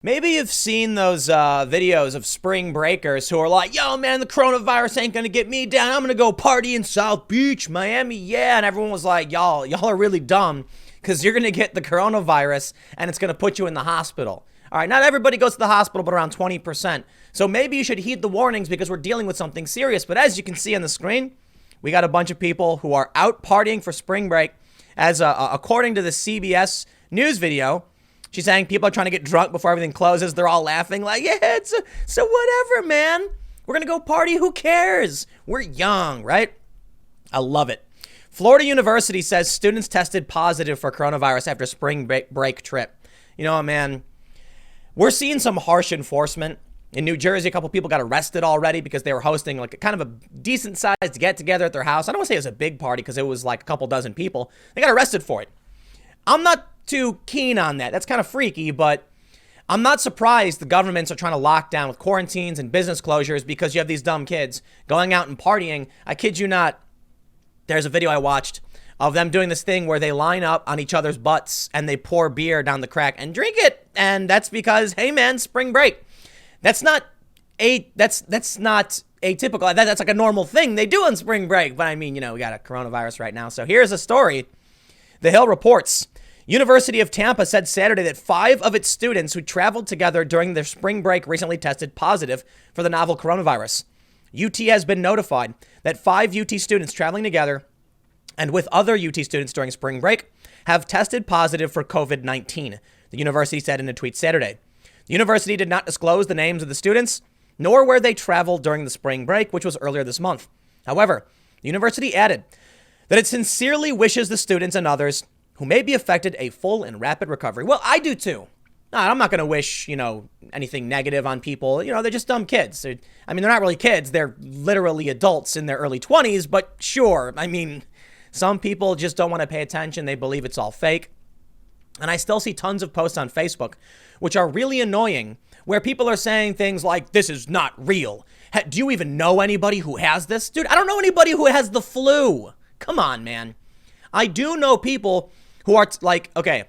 Maybe you've seen those videos of spring breakers who are like, yo, man, the coronavirus ain't going to get me down. I'm going to go party in South Beach, Miami. Yeah. And everyone was like, y'all are really dumb because you're going to get the coronavirus and it's going to put you in the hospital. All right. Not everybody goes to the hospital, but around 20%. So maybe you should heed the warnings because we're dealing with something serious. But as you can see on the screen, we got a bunch of people who are out partying for spring break. As according to the CBS News video, she's saying people are trying to get drunk before everything closes. They're all laughing like, yeah, so whatever, man. We're going to go party. Who cares? We're young, right? I love it. Florida University says students tested positive for coronavirus after spring break trip. You know what, man? We're seeing some harsh enforcement. In New Jersey, a couple people got arrested already because they were hosting like a kind of a decent sized get together at their house. I don't want to say it was a big party because it was like a couple dozen people. They got arrested for it. I'm not too keen on that. That's kind of freaky, but I'm not surprised the governments are trying to lock down with quarantines and business closures because you have these dumb kids going out and partying. I kid you not. There's a video I watched of them doing this thing where they line up on each other's butts and they pour beer down the crack and drink it. And that's because, hey man, spring break. That's not atypical. That's like a normal thing they do on spring break. But I mean, we got a coronavirus right now. So here's a story. The Hill reports. University of Tampa said Saturday that 5 of its students who traveled together during their spring break recently tested positive for the novel coronavirus. UT has been notified that 5 UT students traveling together and with other UT students during spring break have tested positive for COVID-19, the university said in a tweet Saturday. The university did not disclose the names of the students, nor where they traveled during the spring break, which was earlier this month. However, the university added that it sincerely wishes the students and others who may be affected a full and rapid recovery. Well, I do too. No, I'm not going to wish, anything negative on people. They're just dumb kids. They're not really kids. They're literally adults in their early 20s, but sure. Some people just don't want to pay attention. They believe it's all fake. And I still see tons of posts on Facebook, which are really annoying, where people are saying things like, this is not real. Do you even know anybody who has this? Dude, I don't know anybody who has the flu. Come on, man. I do know people who are like, okay,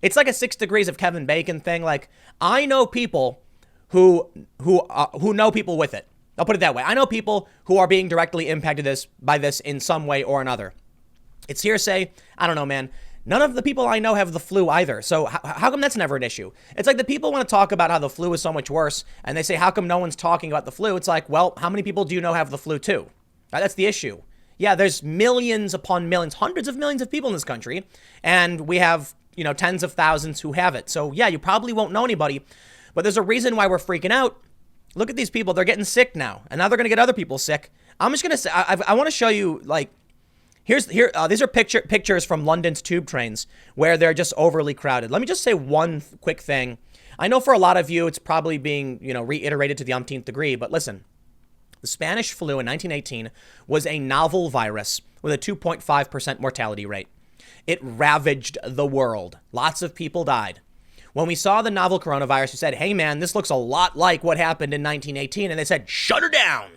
it's like a 6 degrees of Kevin Bacon thing. Like, I know people who know people with it. I'll put it that way. I know people who are being directly impacted by this in some way or another. It's hearsay. I don't know, man. None of the people I know have the flu either. So how come that's never an issue? It's like the people want to talk about how the flu is so much worse. And they say, how come no one's talking about the flu? It's like, well, how many people do you know have the flu too? That's the issue. Yeah, there's millions upon millions, hundreds of millions of people in this country. And we have, tens of thousands who have it. So yeah, you probably won't know anybody. But there's a reason why we're freaking out. Look at these people. They're getting sick now. And now they're going to get other people sick. I'm just going to say, I want to show you these are pictures from London's tube trains where they're just overly crowded. Let me just say one quick thing. I know for a lot of you, it's probably being, reiterated to the umpteenth degree, but listen, the Spanish flu in 1918 was a novel virus with a 2.5% mortality rate. It ravaged the world. Lots of people died. When we saw the novel coronavirus, we said, hey man, this looks a lot like what happened in 1918. And they said, shut her down.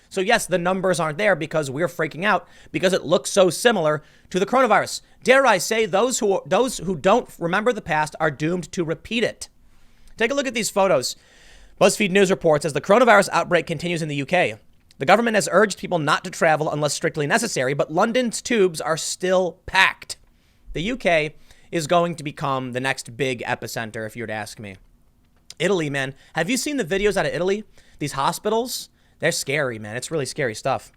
So yes, the numbers aren't there because we're freaking out because it looks so similar to the coronavirus. Dare I say those who don't remember the past are doomed to repeat it. Take a look at these photos. BuzzFeed News reports as the coronavirus outbreak continues in the UK. The government has urged people not to travel unless strictly necessary, but London's tubes are still packed. The UK is going to become the next big epicenter, if you were to ask me. Italy, man. Have you seen the videos out of Italy? These hospitals? They're scary, man. It's really scary stuff.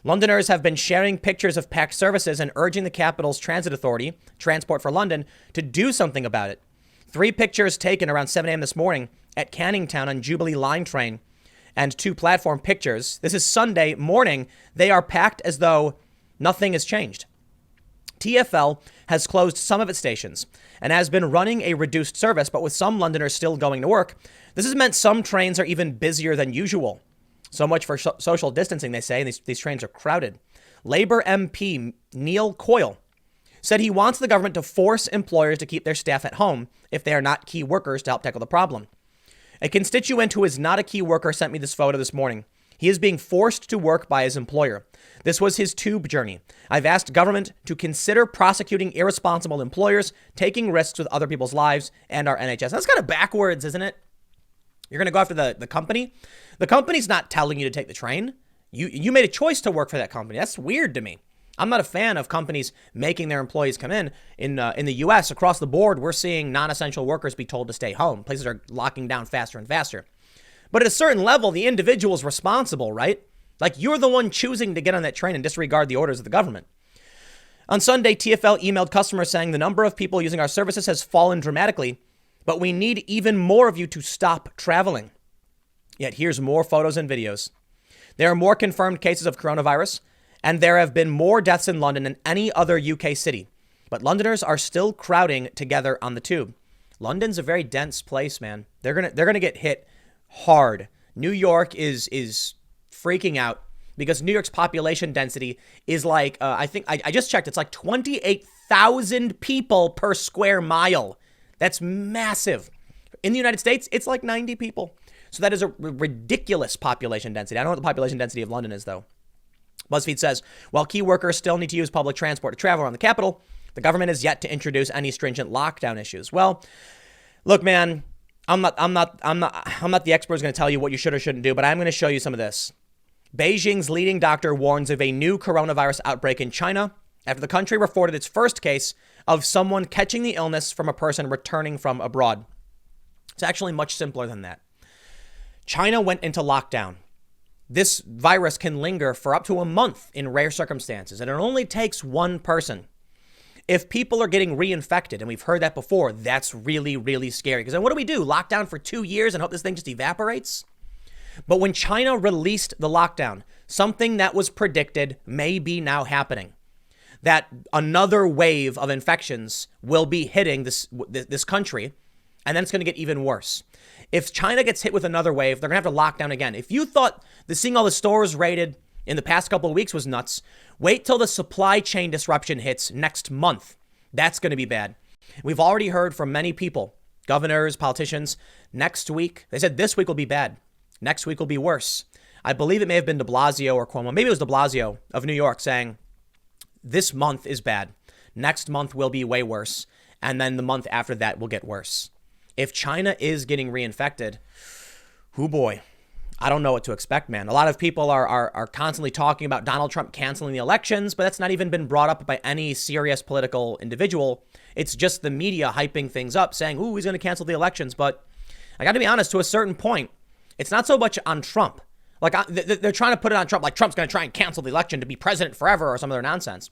Londoners have been sharing pictures of packed services and urging the capital's transit authority, Transport for London, to do something about it. 3 pictures taken around 7 a.m. this morning at Canning Town on Jubilee Line train and 2 platform pictures. This is Sunday morning. They are packed as though nothing has changed. TfL has closed some of its stations and has been running a reduced service, but with some Londoners still going to work, this has meant some trains are even busier than usual. So much for social distancing, they say, and these trains are crowded. Labour MP Neil Coyle said he wants the government to force employers to keep their staff at home if they are not key workers to help tackle the problem. A constituent who is not a key worker sent me this photo this morning. He is being forced to work by his employer. This was his tube journey. I've asked government to consider prosecuting irresponsible employers taking risks with other people's lives and our NHS. That's kind of backwards, isn't it? You're going to go after the company. The company's not telling you to take the train. You made a choice to work for that company. That's weird to me. I'm not a fan of companies making their employees come in. In the U.S., across the board, we're seeing non-essential workers be told to stay home. Places are locking down faster and faster. But at a certain level, the individual is responsible, right? Like, you're the one choosing to get on that train and disregard the orders of the government. On Sunday, TfL emailed customers saying the number of people using our services has fallen dramatically, but we need even more of you to stop traveling. Yet here's more photos and videos. There are more confirmed cases of coronavirus, and there have been more deaths in London than any other UK city. But Londoners are still crowding together on the tube. London's a very dense place, man. They're gonna get hit hard. New York is freaking out because New York's population density is like, I just checked, it's like 28,000 people per square mile. That's massive. In the United States, it's like 90 people. So that is a ridiculous population density. I don't know what the population density of London is, though. BuzzFeed says, while key workers still need to use public transport to travel around the capital, the government has yet to introduce any stringent lockdown issues. Well, look, man, I'm not the expert who's going to tell you what you should or shouldn't do, but I'm going to show you some of this. Beijing's leading doctor warns of a new coronavirus outbreak in China after the country reported its first case of someone catching the illness from a person returning from abroad. It's actually much simpler than that. China went into lockdown. This virus can linger for up to a month in rare circumstances, and it only takes one person. If people are getting reinfected, and we've heard that before, that's really, really scary. Because then what do? Lockdown for 2 years and hope this thing just evaporates? But when China released the lockdown, something that was predicted may be now happening. That another wave of infections will be hitting this country, and then it's going to get even worse. If China gets hit with another wave, they're going to have to lock down again. If you thought seeing all the stores raided in the past couple of weeks was nuts, wait till the supply chain disruption hits next month. That's going to be bad. We've already heard from many people, governors, politicians, next week. They said this week will be bad. Next week will be worse. I believe it may have been de Blasio or Cuomo. Maybe it was de Blasio of New York saying this month is bad. Next month will be way worse. And then the month after that will get worse. If China is getting reinfected, oh boy, I don't know what to expect, man. A lot of people are constantly talking about Donald Trump canceling the elections, but that's not even been brought up by any serious political individual. It's just the media hyping things up, saying, ooh, he's going to cancel the elections. But I got to be honest, to a certain point, it's not so much on Trump. Like, they're trying to put it on Trump, like Trump's going to try and cancel the election to be president forever or some other nonsense.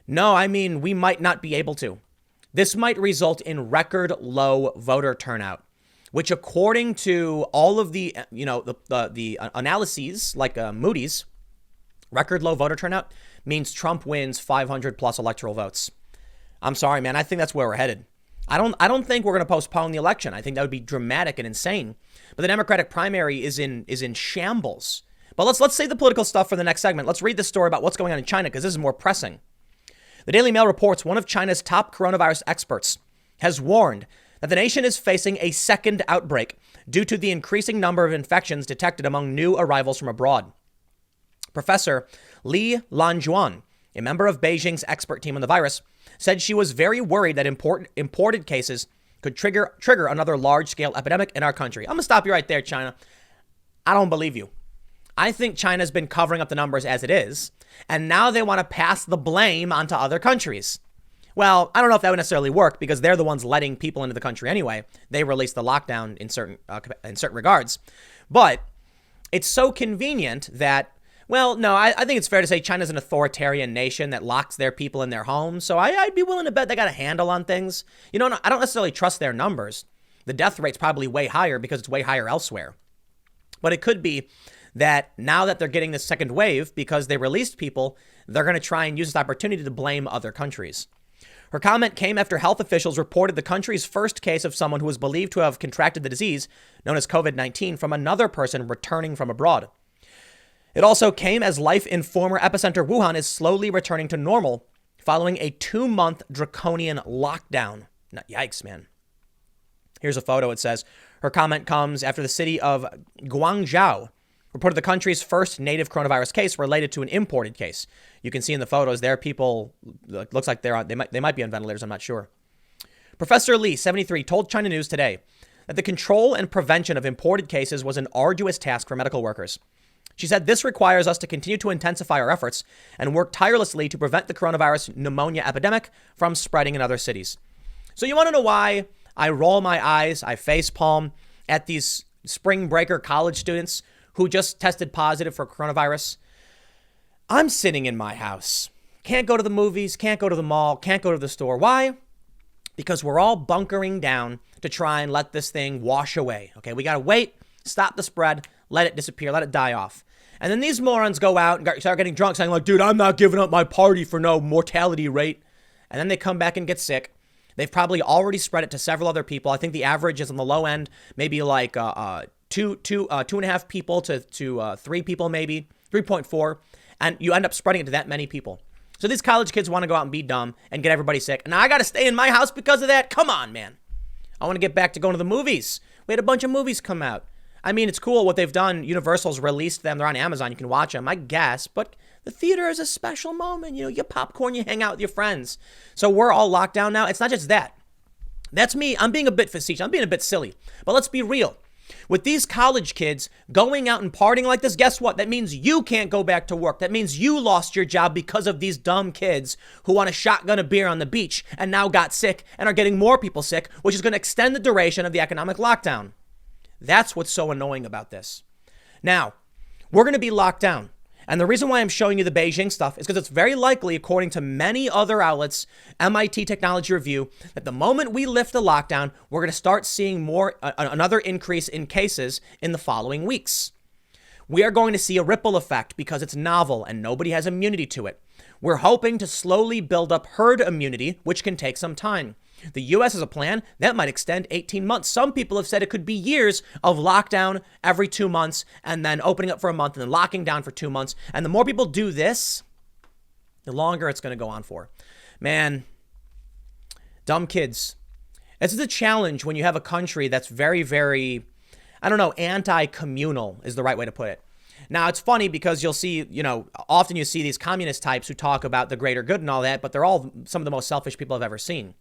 No, I mean, we might not be able to. This might result in record low voter turnout, which according to all of the, the analyses like Moody's, record low voter turnout means Trump wins 500 plus electoral votes. I'm sorry, man. I think that's where we're headed. I don't think we're going to postpone the election. I think that would be dramatic and insane. But the Democratic primary is in shambles. But let's save the political stuff for the next segment. Let's read this story about what's going on in China because this is more pressing. The Daily Mail reports one of China's top coronavirus experts has warned that the nation is facing a second outbreak due to the increasing number of infections detected among new arrivals from abroad. Professor Li Lanjuan, a member of Beijing's expert team on the virus, said she was very worried that imported cases could trigger another large-scale epidemic in our country. I'm going to stop you right there, China. I don't believe you. I think China's been covering up the numbers as it is, and now they want to pass the blame onto other countries. Well, I don't know if that would necessarily work because they're the ones letting people into the country anyway. They released the lockdown in certain regards. But it's so convenient that, well, no, I think it's fair to say China's an authoritarian nation that locks their people in their homes. So I'd be willing to bet they got a handle on things. I don't necessarily trust their numbers. The death rate's probably way higher because it's way higher elsewhere. But it could be that now that they're getting this second wave because they released people, they're going to try and use this opportunity to blame other countries. Her comment came after health officials reported the country's first case of someone who was believed to have contracted the disease, known as COVID-19, from another person returning from abroad. It also came as life in former epicenter Wuhan is slowly returning to normal following a 2-month draconian lockdown. Yikes, man. Here's a photo. It says, her comment comes after the city of Guangzhou reported the country's first native coronavirus case related to an imported case. You can see in the photos there, people, they might be on ventilators, I'm not sure. Professor Li, 73, told China News Today that the control and prevention of imported cases was an arduous task for medical workers. She said, this requires us to continue to intensify our efforts and work tirelessly to prevent the coronavirus pneumonia epidemic from spreading in other cities. So you want to know why I roll my eyes, I facepalm at these spring breaker college students who just tested positive for coronavirus? I'm sitting in my house. Can't go to the movies, can't go to the mall, can't go to the store. Why? Because we're all bunkering down to try and let this thing wash away. Okay, we got to wait, stop the spread, let it disappear, let it die off. And then these morons go out and start getting drunk saying like, dude, I'm not giving up my party for no mortality rate. And then they come back and get sick. They've probably already spread it to several other people. I think the average is on the low end, maybe like 2.5 people to 3 people, maybe 3.4. And you end up spreading it to that many people. So these college kids want to go out and be dumb and get everybody sick. And now I got to stay in my house because of that? Come on, man. I want to get back to going to the movies. We had a bunch of movies come out. I mean, it's cool what they've done. Universal's released them. They're on Amazon. You can watch them, I guess. But the theater is a special moment. You know, you popcorn, you hang out with your friends. So we're all locked down now. It's not just that. That's me. I'm being a bit facetious. I'm being a bit silly. But let's be real. With these college kids going out and partying like this, guess what? That means you can't go back to work. That means you lost your job because of these dumb kids who want to shotgun a beer on the beach and now got sick and are getting more people sick, which is going to extend the duration of the economic lockdown. That's what's so annoying about this. Now, we're going to be locked down. And the reason why I'm showing you the Beijing stuff is because it's very likely, according to many other outlets, MIT Technology Review, that the moment we lift the lockdown, we're going to start seeing another increase in cases in the following weeks. We are going to see a ripple effect because it's novel and nobody has immunity to it. We're hoping to slowly build up herd immunity, which can take some time. The U.S. has a plan that might extend 18 months. Some people have said it could be years of lockdown every 2 months and then opening up for a month and then locking down for 2 months. And the more people do this, the longer it's going to go on for. Man, dumb kids. This is a challenge when you have a country that's very, very, anti-communal is the right way to put it. Now, it's funny because you'll see, often you see these communist types who talk about the greater good and all that, but they're all some of the most selfish people I've ever seen.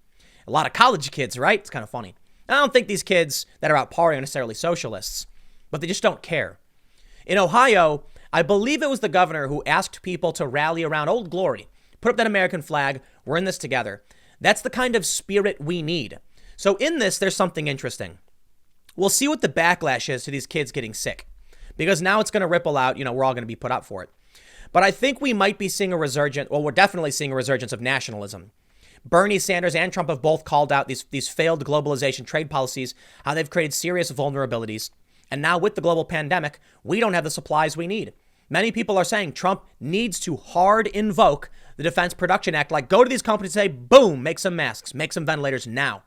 A lot of college kids, right? It's kind of funny. I don't think these kids that are out partying are necessarily socialists, but they just don't care. In Ohio, I believe it was the governor who asked people to rally around Old Glory, put up that American flag. We're in this together. That's the kind of spirit we need. So in this, there's something interesting. We'll see what the backlash is to these kids getting sick, because now it's going to ripple out. We're all going to be put up for it. But I think we might be seeing we're definitely seeing a resurgence of nationalism. Bernie Sanders and Trump have both called out these failed globalization trade policies, how they've created serious vulnerabilities. And now with the global pandemic, we don't have the supplies we need. Many people are saying Trump needs to hard invoke the Defense Production Act, like go to these companies and say, boom, make some masks, make some ventilators now.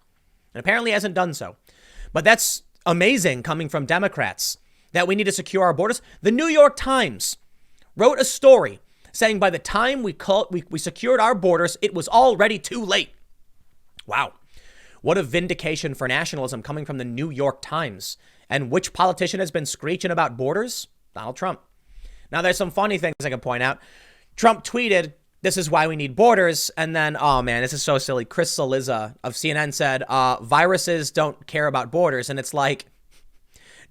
And apparently hasn't done so. But that's amazing coming from Democrats, that we need to secure our borders. The New York Times wrote a story saying by the time we secured our borders, it was already too late. Wow. What a vindication for nationalism coming from the New York Times. And which politician has been screeching about borders? Donald Trump. Now, there's some funny things I can point out. Trump tweeted, this is why we need borders. And then, oh man, this is so silly. Chris Cillizza of CNN said, viruses don't care about borders. And it's like,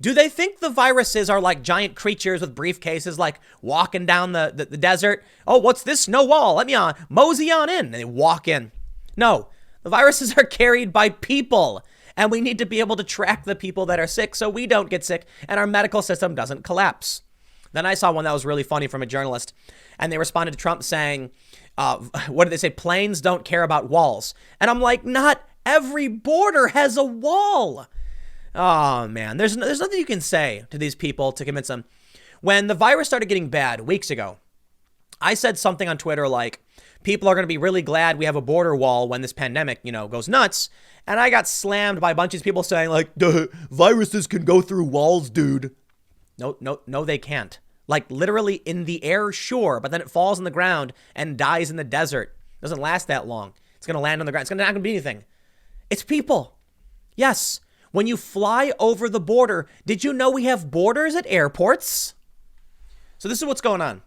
do they think the viruses are like giant creatures with briefcases, like walking down the desert? Oh, what's this? No wall. Let me mosey on in. And they walk in. No, the viruses are carried by people. And we need to be able to track the people that are sick so we don't get sick and our medical system doesn't collapse. Then I saw one that was really funny from a journalist. And they responded to Trump saying, what did they say? Planes don't care about walls. And I'm like, not every border has a wall. Oh, man, there's nothing you can say to these people to convince them. When the virus started getting bad weeks ago, I said something on Twitter like, people are going to be really glad we have a border wall when this pandemic, goes nuts. And I got slammed by a bunch of people saying like, the viruses can go through walls, dude. No, they can't. Like literally in the air, sure. But then it falls on the ground and dies in the desert. It doesn't last that long. It's going to land on the ground. It's not going to be anything. It's people. Yes. When you fly over the border, did you know we have borders at airports? So this is what's going on.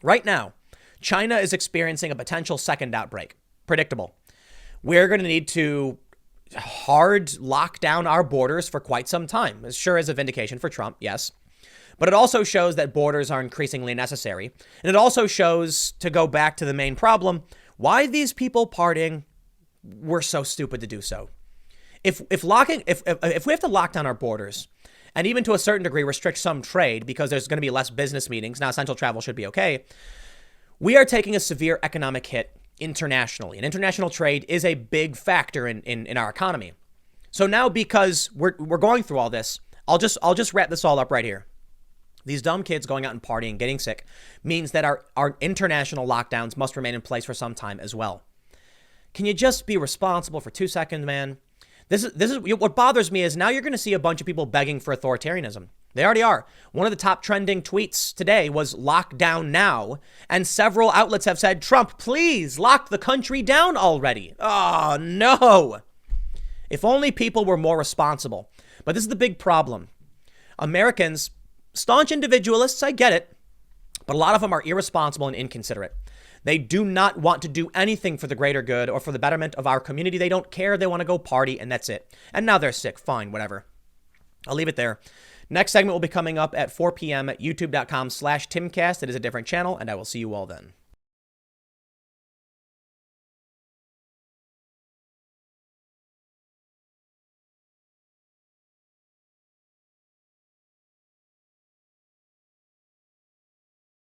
Right now, China is experiencing a potential second outbreak. Predictable. We're going to need to hard lock down our borders for quite some time. It sure is a vindication for Trump, yes. But it also shows that borders are increasingly necessary. And it also shows, to go back to the main problem, why these people partying were so stupid to do so. If we have to lock down our borders and even to a certain degree restrict some trade because there's going to be less business meetings, now essential travel should be okay, we are taking a severe economic hit internationally. And international trade is a big factor in our economy. So now, because we're going through all this, I'll just wrap this all up right here. These dumb kids going out and partying, getting sick, means that our international lockdowns must remain in place for some time as well. Can you just be responsible for 2 seconds, man? This is what bothers me is now you're going to see a bunch of people begging for authoritarianism. They already are. One of the top trending tweets today was lockdown now. And several outlets have said, Trump, please lock the country down already. Oh, no. If only people were more responsible. But this is the big problem. Americans, staunch individualists, I get it. But a lot of them are irresponsible and inconsiderate. They do not want to do anything for the greater good or for the betterment of our community. They don't care. They want to go party, and that's it. And now they're sick. Fine, whatever. I'll leave it there. Next segment will be coming up at 4 p.m. at youtube.com/Timcast. It is a different channel, and I will see you all then.